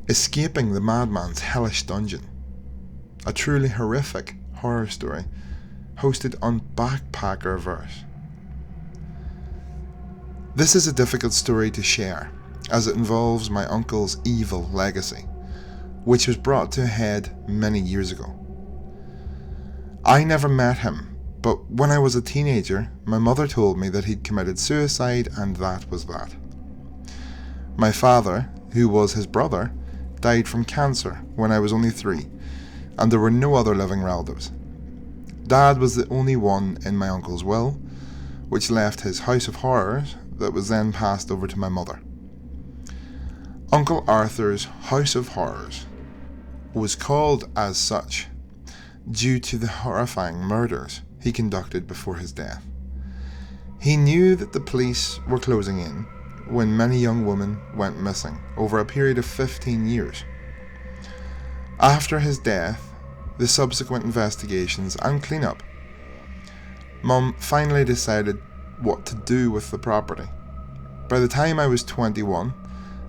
Escaping the Madman's Hellish dungeon. A truly horrific horror story hosted on Backpackerverse. This is a difficult story to share, as it involves my uncle's evil legacy, which was brought to a head many years ago. I never met him, but when I was a teenager, my mother told me that he'd committed suicide and that was that. My father, who was his brother, died from cancer when I was only 3, and there were no other living relatives. Dad was the only one in my uncle's will, which left his house of horrors that was then passed over to my mother. Uncle Arthur's House of Horrors was called as such due to the horrifying murders he conducted before his death. He knew that the police were closing in when many young women went missing over a period of 15 years. After his death, the subsequent investigations and cleanup, Mum finally decided what to do with the property. By the time I was 21,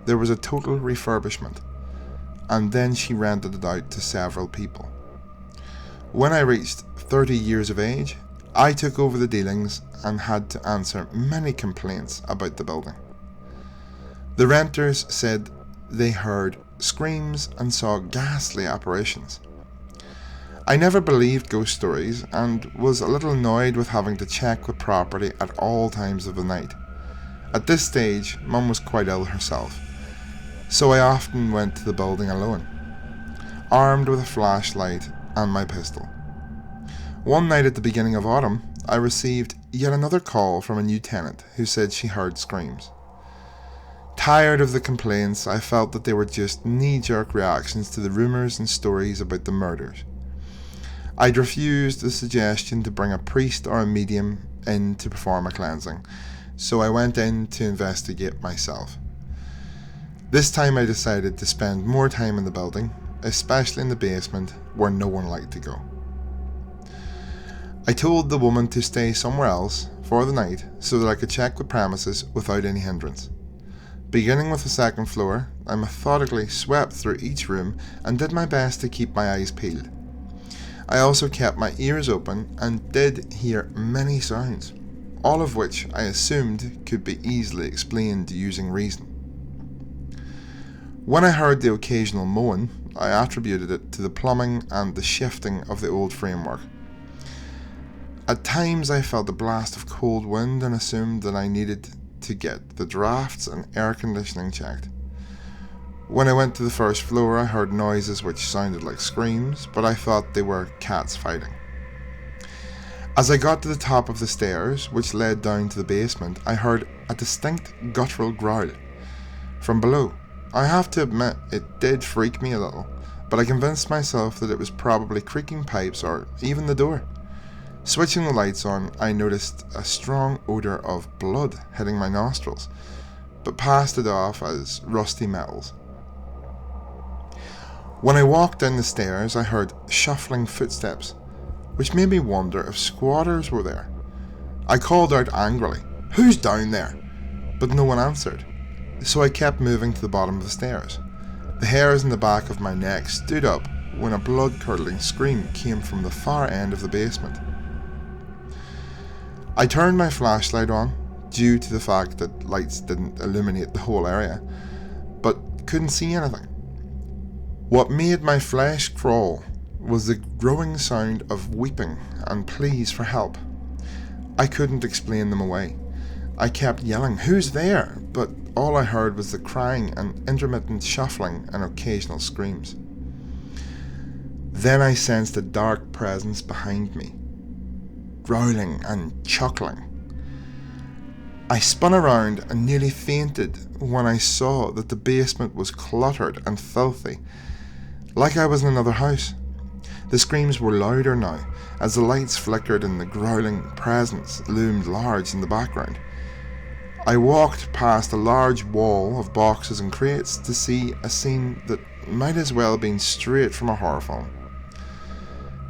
there was a total refurbishment, and then she rented it out to several people. When I reached 30 years of age, I took over the dealings and had to answer many complaints about the building. The renters said they heard screams and saw ghastly apparitions. I never believed ghost stories and was a little annoyed with having to check the property at all times of the night. At this stage, Mum was quite ill herself, so I often went to the building alone, armed with a flashlight and my pistol. One night at the beginning of autumn, I received yet another call from a new tenant who said she heard screams. Tired of the complaints, I felt that they were just knee-jerk reactions to the rumours and stories about the murders. I'd refused the suggestion to bring a priest or a medium in to perform a cleansing, so I went in to investigate myself. This time I decided to spend more time in the building, especially in the basement where no one liked to go. I told the woman to stay somewhere else for the night so that I could check the premises without any hindrance. Beginning with the second floor, I methodically swept through each room and did my best to keep my eyes peeled. I also kept my ears open and did hear many sounds, all of which I assumed could be easily explained using reason. When I heard the occasional moan, I attributed it to the plumbing and the shifting of the old framework. At times I felt a blast of cold wind and assumed that I needed to get the drafts and air conditioning checked. When I went to the first floor, I heard noises which sounded like screams, but I thought they were cats fighting. As I got to the top of the stairs, which led down to the basement, I heard a distinct guttural growl from below. I have to admit, it did freak me a little, but I convinced myself that it was probably creaking pipes or even the door. Switching the lights on, I noticed a strong odour of blood hitting my nostrils, but passed it off as rusty metals. When I walked down the stairs, I heard shuffling footsteps, which made me wonder if squatters were there. I called out angrily, "Who's down there?" But no one answered, so I kept moving to the bottom of the stairs. The hairs in the back of my neck stood up when a blood-curdling scream came from the far end of the basement. I turned my flashlight on, due to the fact that lights didn't illuminate the whole area, but couldn't see anything. What made my flesh crawl was the growing sound of weeping and pleas for help. I couldn't explain them away. I kept yelling, "Who's there?" but all I heard was the crying and intermittent shuffling and occasional screams. Then I sensed a dark presence behind me, growling and chuckling. I spun around and nearly fainted when I saw that the basement was cluttered and filthy, like I was in another house. The screams were louder now, as the lights flickered and the growling presence loomed large in the background. I walked past a large wall of boxes and crates to see a scene that might as well have been straight from a horror film.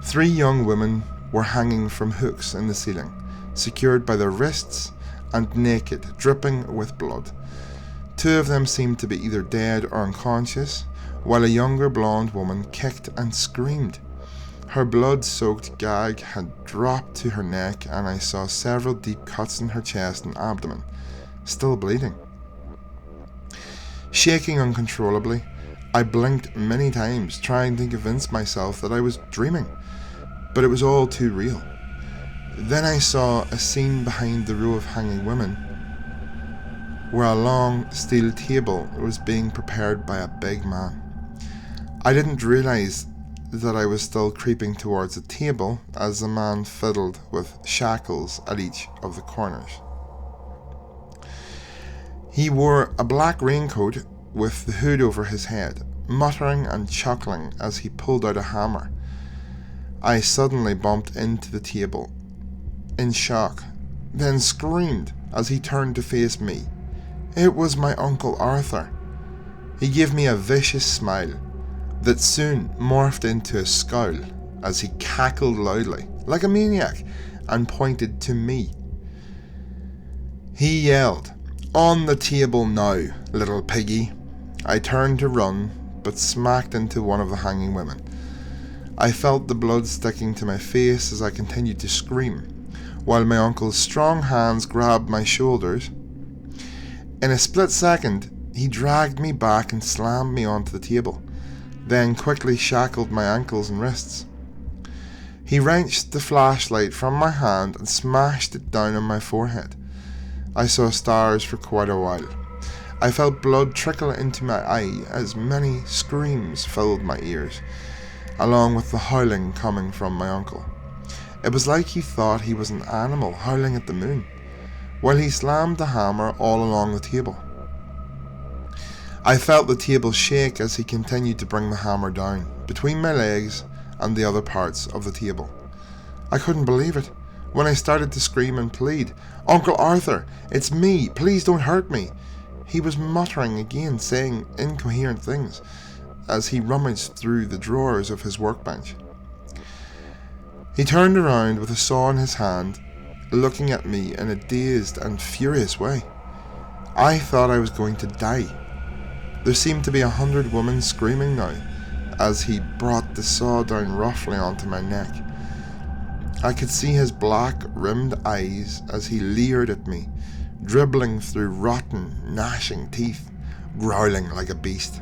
3 young women were hanging from hooks in the ceiling, secured by their wrists and naked, dripping with blood. 2 of them seemed to be either dead or unconscious, while a younger blonde woman kicked and screamed. Her blood-soaked gag had dropped to her neck, and I saw several deep cuts in her chest and abdomen, still bleeding. Shaking uncontrollably, I blinked many times, trying to convince myself that I was dreaming, but it was all too real. Then I saw a scene behind the row of hanging women, where a long steel table was being prepared by a big man. I didn't realise that I was still creeping towards the table as the man fiddled with shackles at each of the corners. He wore a black raincoat with the hood over his head, muttering and chuckling as he pulled out a hammer. I suddenly bumped into the table, in shock, then screamed as he turned to face me. It was my Uncle Arthur. He gave me a vicious smile that soon morphed into a scowl as he cackled loudly, like a maniac, and pointed to me. He yelled, "On the table now, little piggy." I turned to run, but smacked into one of the hanging women. I felt the blood sticking to my face as I continued to scream, while my uncle's strong hands grabbed my shoulders. In a split second, he dragged me back and slammed me onto the table, then quickly shackled my ankles and wrists. He wrenched the flashlight from my hand and smashed it down on my forehead. I saw stars for quite a while. I felt blood trickle into my eye as many screams filled my ears, along with the howling coming from my uncle. It was like he thought he was an animal howling at the moon, while he slammed the hammer all along the table. I felt the table shake as he continued to bring the hammer down, between my legs and the other parts of the table. I couldn't believe it when I started to scream and plead, "Uncle Arthur, it's me, please don't hurt me." He was muttering again, saying incoherent things, as he rummaged through the drawers of his workbench. He turned around with a saw in his hand, looking at me in a dazed and furious way. I thought I was going to die. There seemed to be 100 women screaming now, as he brought the saw down roughly onto my neck. I could see his black-rimmed eyes as he leered at me, dribbling through rotten, gnashing teeth, growling like a beast.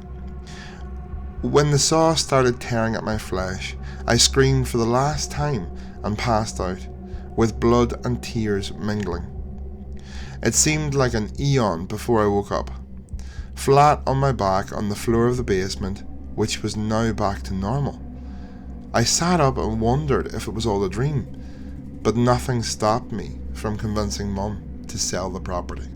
When the saw started tearing at my flesh, I screamed for the last time and passed out, with blood and tears mingling. It seemed like an eon before I woke up, flat on my back on the floor of the basement, which was now back to normal. I sat up and wondered if it was all a dream, but nothing stopped me from convincing Mum to sell the property.